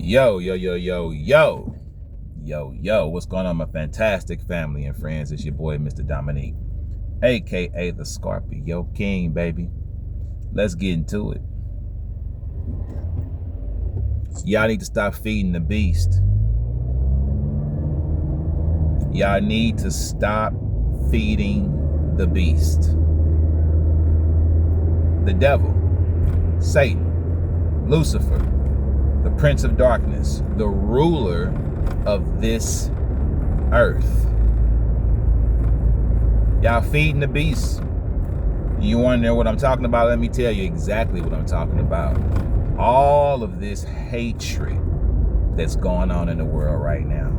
Yo, yo, yo, yo, yo. Yo, yo, what's going on, my fantastic family and friends? It's your boy, Mr. Dominique, aka the Scorpio King, baby. Let's get into it. Y'all need to stop feeding the beast. Y'all need to stop feeding the beast. The devil, Satan, Lucifer, the Prince of Darkness, the ruler of this earth. Y'all feeding the beast. You want to know what I'm talking about? Let me tell you exactly what I'm talking about. All of this hatred that's going on in the world right now.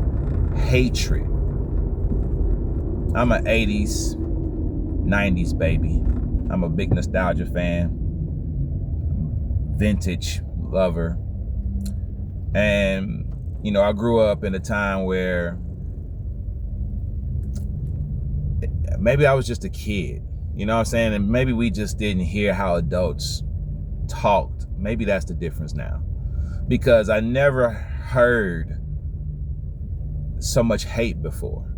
Hatred. I'm an 80s, 90s baby. I'm a big nostalgia fan. Vintage lover. And, you know, I grew up in a time where maybe I was just a kid. You know what I'm saying? And maybe we just didn't hear how adults talked. Maybe that's the difference now. Because I never heard so much hate before.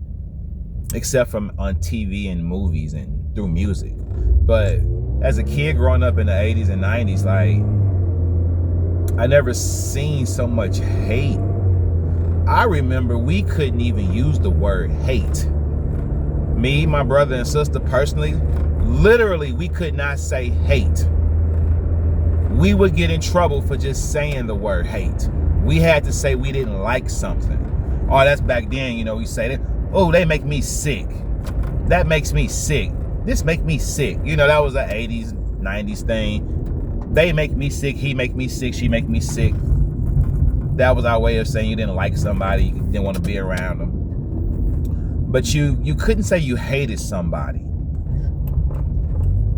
Except from on TV and movies and through music. But as a kid growing up in the 80s and 90s, like, I never seen so much hate. I remember we couldn't even use the word hate. Me, my brother and sister personally, literally we could not say hate. We would get in trouble for just saying the word hate. We had to say we didn't like something. Oh, that's back then, you know, we say that, oh, they make me sick. That makes me sick. This make me sick. You know, that was the 80s, 90s thing. They make me sick, he make me sick, she make me sick. That was our way of saying you didn't like somebody, you didn't want to be around them. But you couldn't say you hated somebody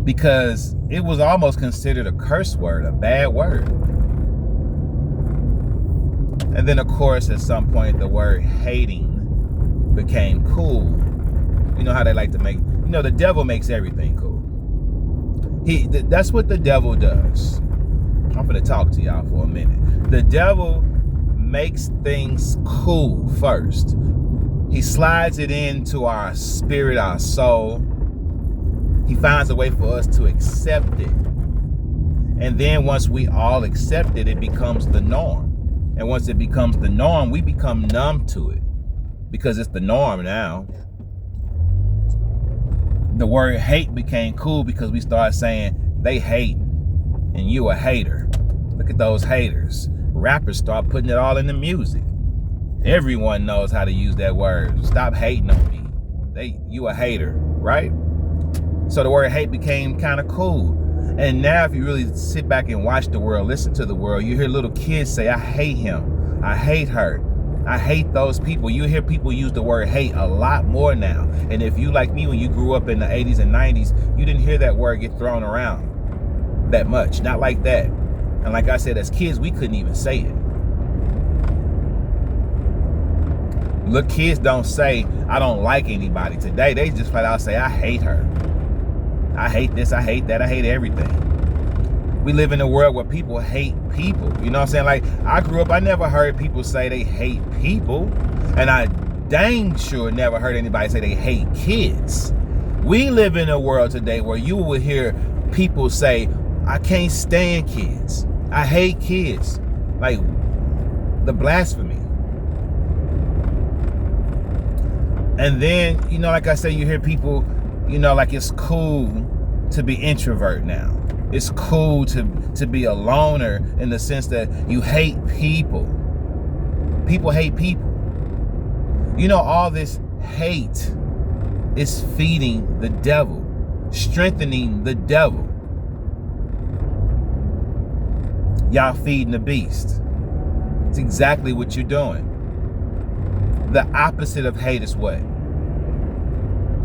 because it was almost considered a curse word, a bad word. And then, of course, at some point, the word hating became cool. You know how they like to make, you know, the devil makes everything cool. That's what the devil does. I'm gonna talk to y'all for a minute. The devil makes things cool first. He slides it into our spirit, our soul. He finds a way for us to accept it. And then once we all accept it, it becomes the norm. And once it becomes the norm, we become numb to it because it's the norm now. The word hate became cool because we started saying they hating and you a hater. Look at those haters. Rappers start putting it all in the music. Everyone knows how to use that word. Stop hating on me. You a hater, right? So the word hate became kind of cool. And now if you really sit back and watch the world, listen to the world, you hear little kids say, I hate him. I hate her. I hate those people. You hear people use the word hate a lot more now. And if you like me, when you grew up in the 80s and 90s, you didn't hear that word get thrown around that much. Not like that. And like I said, as kids, we couldn't even say it. Look, kids don't say, I don't like anybody today. They just flat out say, I hate her. I hate this, I hate that, I hate everything. We live in a world where people hate people. You know what I'm saying? Like, I grew up, I never heard people say they hate people. And I dang sure never heard anybody say they hate kids. We live in a world today where you will hear people say, I can't stand kids. I hate kids. Like, the blasphemy. And then, you know, like I said, you hear people, you know, like it's cool to be introvert now. It's cool to be a loner in the sense that you hate people. People hate people. You know, all this hate is feeding the devil, strengthening the devil. Y'all feeding the beast. It's exactly what you're doing. The opposite of hate is what?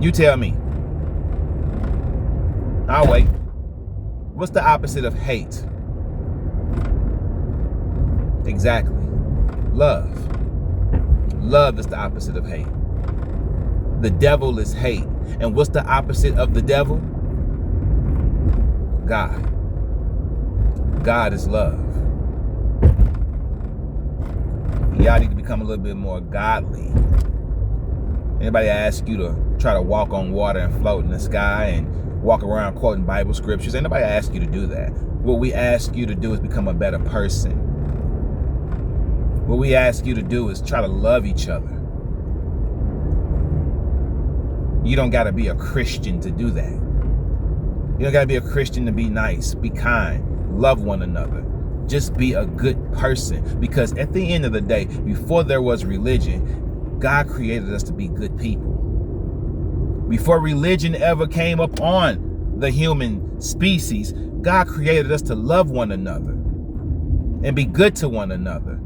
You tell me. I'll wait. What's the opposite of hate? Exactly. Love. Love is the opposite of hate. The devil is hate. And what's the opposite of the devil? God. God is love. Y'all need to become a little bit more godly. Anybody ask you to try to walk on water and float in the sky and walk around quoting Bible scriptures? Ain't nobody ask you to do that. What we ask you to do is become a better person. What we ask you to do is try to love each other. You don't got to be a Christian to do that. You don't got to be a Christian to be nice, be kind, love one another. Just be a good person. Because at the end of the day, before there was religion, God created us to be good people. Before religion ever came upon the human species, God created us to love one another and be good to one another.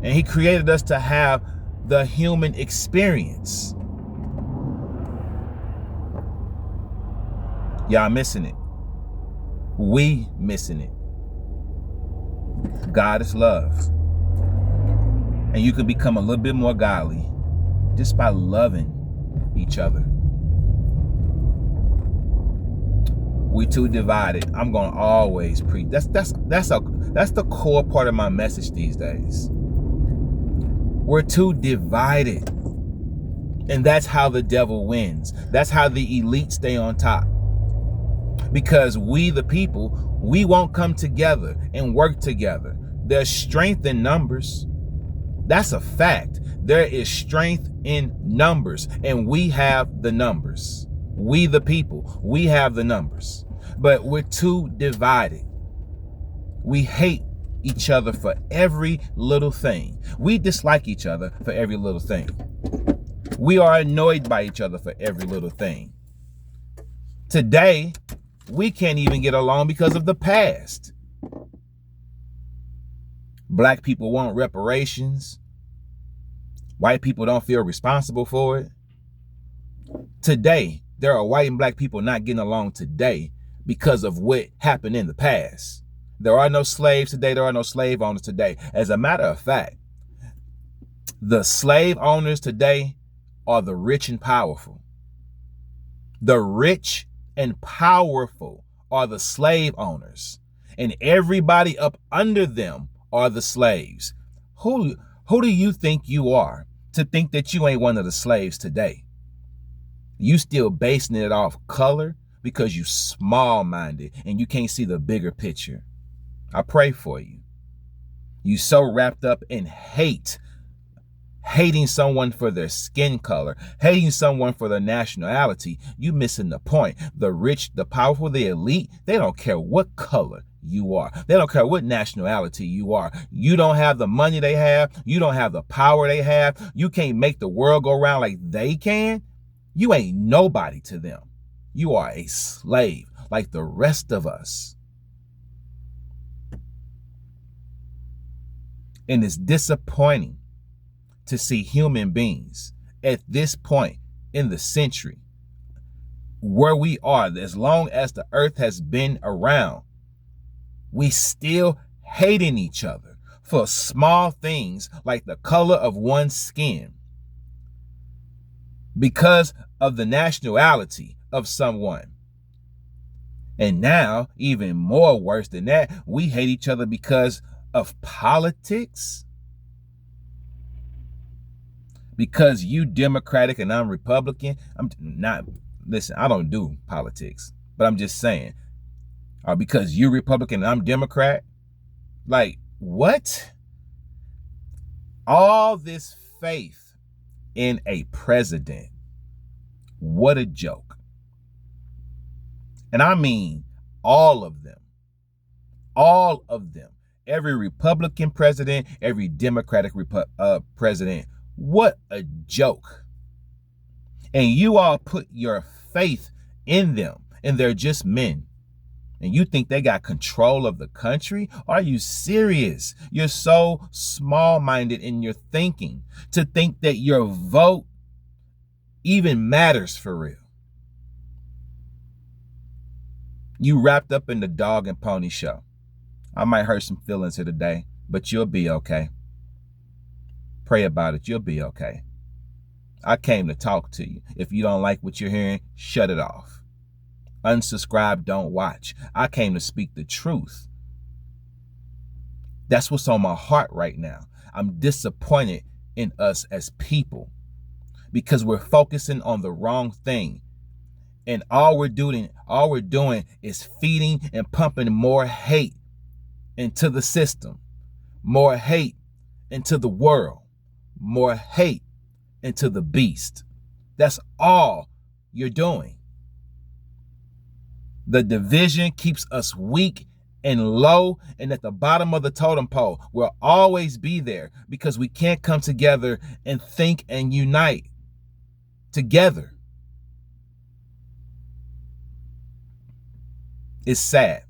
And he created us to have the human experience. Y'all missing it. We missing it. God is love. And you can become a little bit more godly just by loving each other. We too divided. I'm gonna always preach. That's the core part of my message these days. We're too divided. And that's how the devil wins. That's how the elite stay on top. Because we, the people, we won't come together and work together. There's strength in numbers. That's a fact. There is strength in numbers, and we have the numbers. We, the people, we have the numbers. But we're too divided. We hate each other for every little thing. We dislike each other for every little thing. We are annoyed by each other for every little thing. Today, we can't even get along because of the past. Black people want reparations. White people don't feel responsible for it. Today, there are white and black people not getting along today because of what happened in the past. There are no slaves today. There are no slave owners today. As a matter of fact, the slave owners today are the rich and powerful. The rich and powerful are the slave owners, and everybody up under them are the slaves. Who do you think you are to think that you ain't one of the slaves today? You still basing it off color because you small-minded and you can't see the bigger picture. I pray for you. You so wrapped up in hating someone for their skin color, hating someone for their nationality, you missing the point. The rich, the powerful, the elite, they don't care what color you are. They don't care what nationality you are. You don't have the money they have. You don't have the power they have. You can't make the world go round like they can. You ain't nobody to them. You are a slave like the rest of us. And it's disappointing to see human beings at this point in the century where we are, as long as the earth has been around, we still hating each other for small things like the color of one's skin because of the nationality of someone. And now, even more worse than that, we hate each other because of politics. Because you Democratic and I'm Republican. Listen, I don't do politics, but I'm just saying, because you Republican and I'm Democrat, like what? All this faith in a president. What a joke. And I mean all of them. All of them. Every Republican president, every Democratic president. What a joke. And you all put your faith in them, and they're just men. And you think they got control of the country? Are you serious? You're so small-minded in your thinking to think that your vote even matters for real. You wrapped up in the dog and pony show. I might hurt some feelings here today, but you'll be okay. Pray about it. You'll be okay. I came to talk to you. If you don't like what you're hearing, shut it off. Unsubscribe, don't watch. I came to speak the truth. That's what's on my heart right now. I'm disappointed in us as people because we're focusing on the wrong thing. And all we're doing is feeding and pumping more hate into the system, more hate into the world, more hate into the beast. That's all you're doing. The division keeps us weak and low and at the bottom of the totem pole. We'll always be there because we can't come together and think and unite together. It's sad.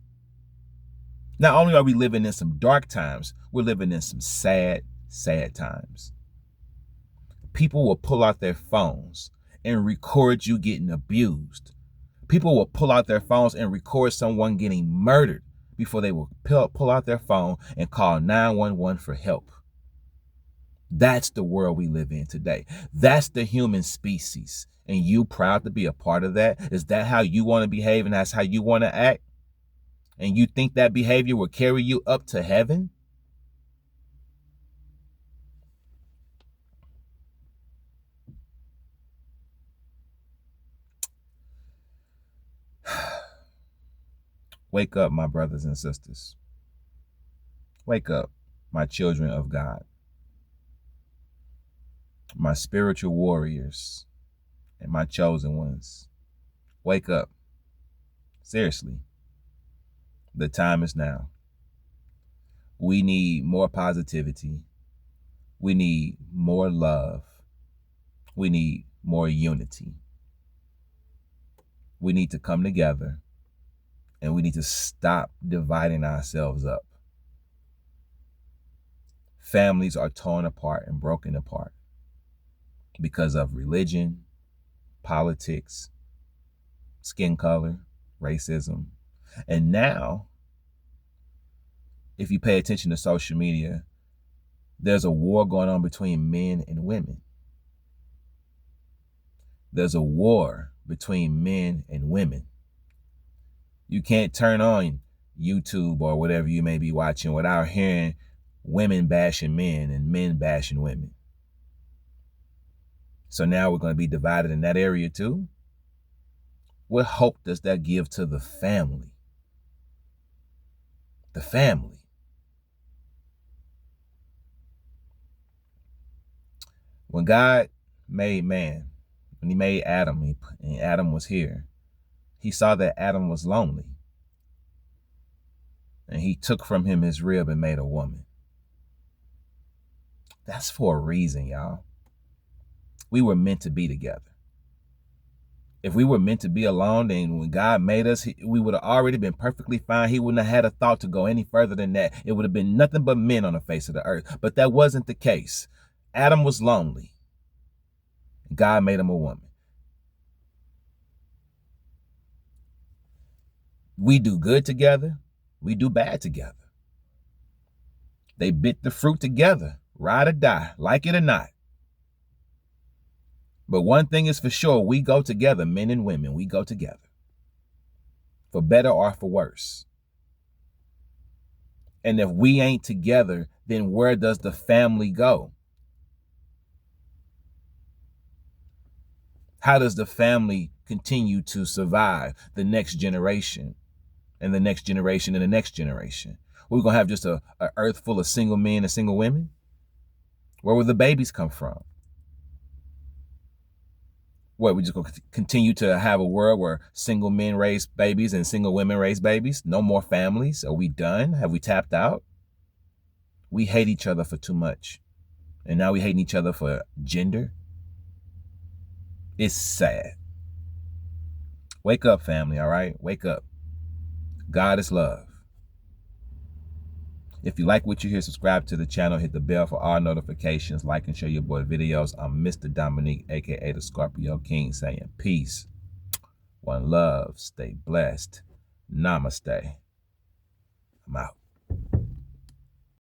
Not only are we living in some dark times, we're living in some sad, sad times. People will pull out their phones and record you getting abused. People will pull out their phones and record someone getting murdered before they will pull out their phone and call 911 for help. That's the world we live in today. That's the human species. And you proud to be a part of that? Is that how you want to behave and that's how you want to act? And you think that behavior will carry you up to heaven? Wake up, my brothers and sisters. Wake up, my children of God, my spiritual warriors, and my chosen ones. Wake up. Seriously. The time is now. We need more positivity. We need more love. We need more unity. We need to come together and we need to stop dividing ourselves up. Families are torn apart and broken apart because of religion, politics, skin color, racism. And now, if you pay attention to social media, there's a war going on between men and women. There's a war between men and women. You can't turn on YouTube or whatever you may be watching without hearing women bashing men and men bashing women. So now we're going to be divided in that area too. What hope does that give to the family? The family. When God made man, when he made Adam, and Adam was here, he saw that Adam was lonely. And he took from him his rib and made a woman. That's for a reason, y'all. We were meant to be together. If we were meant to be alone, then when God made us, we would have already been perfectly fine. He wouldn't have had a thought to go any further than that. It would have been nothing but men on the face of the earth. But that wasn't the case. Adam was lonely. God made him a woman. We do good together. We do bad together. They bit the fruit together, ride or die, like it or not. But one thing is for sure, we go together, men and women, we go together. For better or for worse. And if we ain't together, then where does the family go? How does the family continue to survive the next generation and the next generation and the next generation? We're going to have just an earth full of single men and single women? Where will the babies come from? What, we're just going to continue to have a world where single men raise babies and single women raise babies? No more families? Are we done? Have we tapped out? We hate each other for too much. And now we hate each other for gender. It's sad. Wake up, family, all right? Wake up. God is love. If you like what you hear, subscribe to the channel, hit the bell for all notifications, like and share your boy videos. I'm Mr. Dominique, aka the Scorpio King, saying peace, one love, stay blessed, namaste. I'm out.